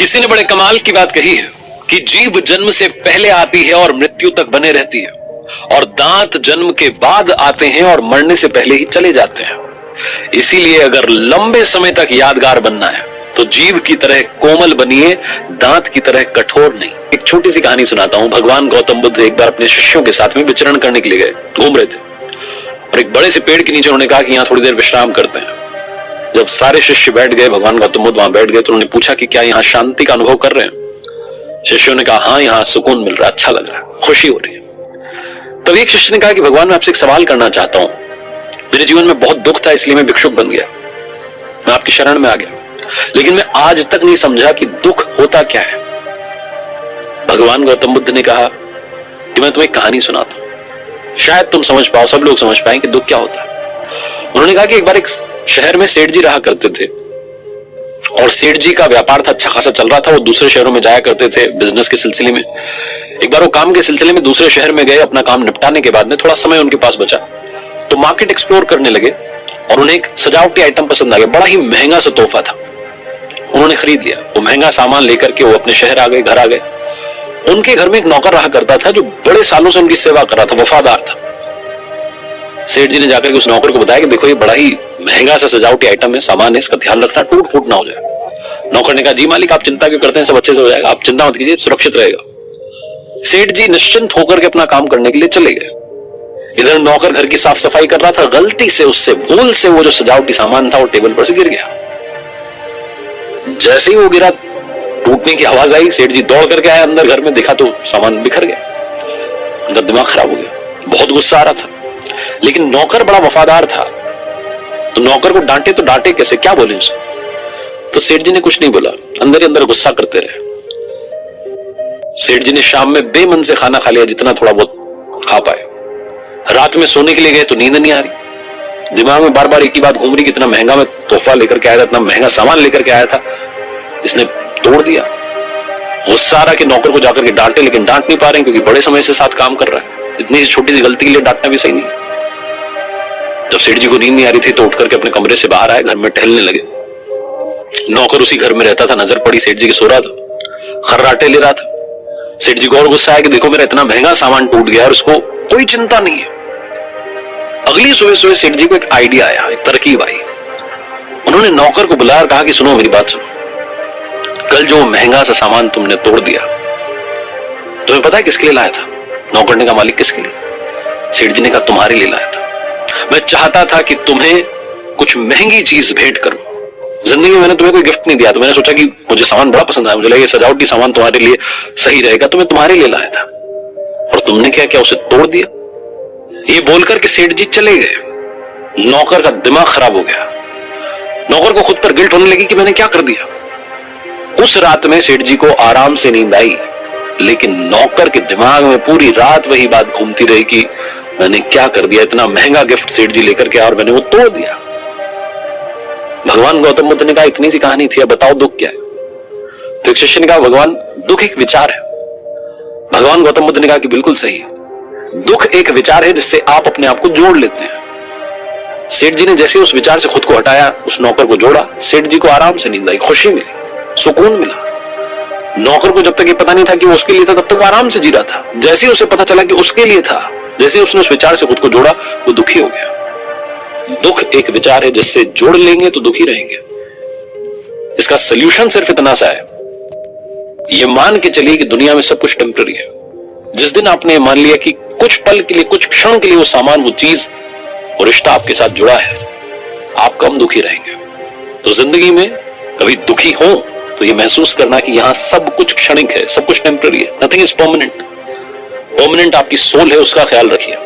किसी ने बड़े कमाल की बात कही है कि जीभ जन्म से पहले आती है और मृत्यु तक बने रहती है, और दांत जन्म के बाद आते हैं और मरने से पहले ही चले जाते हैं। इसीलिए अगर लंबे समय तक यादगार बनना है तो जीभ की तरह कोमल बनिए, दांत की तरह कठोर नहीं। एक छोटी सी कहानी सुनाता हूं। भगवान गौतम बुद्ध एक बार अपने शिष्यों के साथ में विचरण करने के लिए गए, घूम रहे थे, और एक बड़े से पेड़ के नीचे उन्होंने कहा कि यहां थोड़ी देर विश्राम करते हैं। जब सारे शिष्य बैठ गए, भगवान गौतम बुद्ध वहां बैठ गए, तो उन्होंने पूछा कि क्या यहाँ शांति का अनुभव कर रहे हैं? शिष्यों ने कहा हाँ, यहाँ सुकून मिल रहा है, अच्छा लग रहा है, खुशी हो रही है। तब एक शिष्य ने कहा कि भगवान, मैं आपसे एक सवाल करना चाहता हूं। मेरे जीवन में बहुत दुख था, इसलिए मैं भिक्षुक बन गया, मैं आपकी शरण में आ गया, लेकिन मैं आज तक नहीं समझा कि दुख होता क्या है। भगवान गौतम बुद्ध ने कहा कि मैं तुम्हें एक कहानी सुनाता हूं, शायद तुम समझ पाओ, सब लोग समझ पाए कि दुख क्या होता है। उन्होंने कहा कि एक बार एक शहर में सेठ जी रहा करते थे, और सेठ जी का व्यापार था, अच्छा खासा चल रहा था। वो दूसरे शहरों में जाया करते थे बिजनेस के सिलसिले में। एक बार वो काम के सिलसिले में दूसरे शहर में गए, अपना काम निपटाने के बाद में थोड़ा समय उनके पास बचा तो मार्केट एक्सप्लोर करने लगे, और उन्हें एक सजावटी आइटम पसंद आ गया, बड़ा ही महंगा सा तोहफा था। उन्होंने खरीद लिया। वो महंगा सामान लेकर के वो अपने शहर आ गए, घर आ गए। उनके घर में एक नौकर रहा करता था जो बड़े सालों से उनकी सेवा कर रहा था, वफादार था। सेठ जी ने जाकर के उस नौकर को बताया कि देखो, ये बड़ा ही महंगा सा सजावटी आइटम है, सामान है, इसका ध्यान रखना, टूट फूट ना हो जाए। नौकर ने कहा जी मालिक, आप चिंता क्यों करते हैं, सब अच्छे से हो जाएगा, आप चिंता मत कीजिए, सुरक्षित रहेगा। सेठ जी निश्चिंत होकर के अपना काम करने के लिए चले गए। इधर नौकर घर की साफ सफाई कर रहा था, गलती से उससे, भूल से वो जो सजावटी सामान था वो टेबल पर से गिर गया। जैसे ही वो गिरा, टूटने की आवाज आई, सेठ जी दौड़ करके आए अंदर घर में, देखा तो सामान बिखर गया। अंदर दिमाग खराब हो गया, बहुत गुस्सा आ रहा था, लेकिन नौकर बड़ा वफादार था, तो नौकर को डांटे तो डांटे कैसे, क्या बोले उसे? तो सेठ जी ने कुछ नहीं बोला, अंदर ही अंदर गुस्सा करते रहे। सेठ जी ने शाम में बेमन से खाना खा लिया, जितना थोड़ा बहुत खा पाए। रात में सोने के लिए गए तो नींद नहीं आ रही, दिमाग में बार बार एक ही बात घूम रही कि इतना महंगा मैं तोहफा लेकर के आया था, इतना महंगा सामान लेकर के आया था, इसने तोड़ दिया। गुस्सा आ रहा कि नौकर को जाकर के डांटे, लेकिन डांट नहीं पा रहे क्योंकि बड़े समय से साथ काम कर रहा है, इतनी छोटी सी गलती के लिए डांटना भी सही नहीं। जब सेठ जी को नींद नहीं आ रही थी तो उठ करके अपने कमरे से बाहर आए, घर में टहलने लगे। नौकर उसी घर में रहता था, नजर पड़ी सेठ जी के सो रहा था, खर्राटे ले रहा था। सेठ जी को और गुस्सा आया कि देखो, मेरा इतना महंगा सामान टूट गया और उसको कोई चिंता नहीं है। अगली सुबह सुबह सेठ जी को एक आइडिया आया, एक तरकीब आई। उन्होंने नौकर को बुलाया और कहा कि सुनो, मेरी बात सुनो, कल जो महंगा सा सामान तुमने तोड़ दिया, तुम्हें पता है किसके लिए लाया था? नौकर ने कहा मालिक, किसके लिए? सेठ जी ने कहा तुम्हारे लिए लाया था। मैं चाहता था कि तुम्हें कुछ महंगी चीज भेंट करूं। जिंदगी में मैंने तुम्हें कोई गिफ्ट नहीं दिया, तो मैंने सोचा कि मुझे सामान बड़ा पसंद आया, मुझे लगा ये सजावटी सामान तुम्हारे लिए सही रहेगा, तो मैं तुम्हारे लिए लाया था, और तुमने क्या किया, उसे तोड़ दिया। ये बोलकर के सेठ जी चले गए। नौकर का दिमाग खराब हो गया, नौकर को खुद पर गिल्ट होने लगी कि मैंने क्या कर दिया। उस रात में सेठ जी को आराम से नींद आई, लेकिन नौकर के दिमाग में पूरी रात वही बात घूमती रही कि मैंने क्या कर दिया, इतना महंगा गिफ्ट सेठ जी लेकर के आया और मैंने वो तोड़ दिया। भगवान गौतम बुद्ध ने कहा इतनी सी कहानी थी, अब बताओ दुख क्या है? तो एक शिष्य ने कहा भगवान, दुख एक विचार है। भगवान गौतम बुद्ध ने कहा कि बिल्कुल सही है, दुख एक विचार है जिससे आप अपने आप को जोड़ लेते हैं। सेठ जी ने जैसे उस विचार से खुद को हटाया, उस नौकर को जोड़ा, सेठ जी को आराम से नींद आई, खुशी मिली, सुकून मिला। नौकर को जब तक ये पता नहीं था कि वो उसके लिए था, तब तक वो आराम से जी रहा था। जैसे ही उसे पता चला कि उसके लिए था, जैसे उसने उस विचार से खुद को जोड़ा, वो दुखी हो गया। दुख एक विचार है जिससे जोड़ लेंगे तो दुखी रहेंगे। इसका सलूशन सिर्फ इतना सा है, ये मान के चलिए कि दुनिया में सब कुछ टेम्पररी है। जिस दिन आपने मान लिया कि कुछ पल के लिए, कुछ क्षण के लिए वो सामान, वो चीज, वो रिश्ता आपके साथ जुड़ा है, आप कम दुखी रहेंगे। तो जिंदगी में कभी दुखी हो तो ये महसूस करना कि यहां सब कुछ क्षणिक है, सब कुछ टेम्पररी है, नथिंग इज परमानेंट। परमानेंट आपकी सोल है, उसका ख्याल रखिए।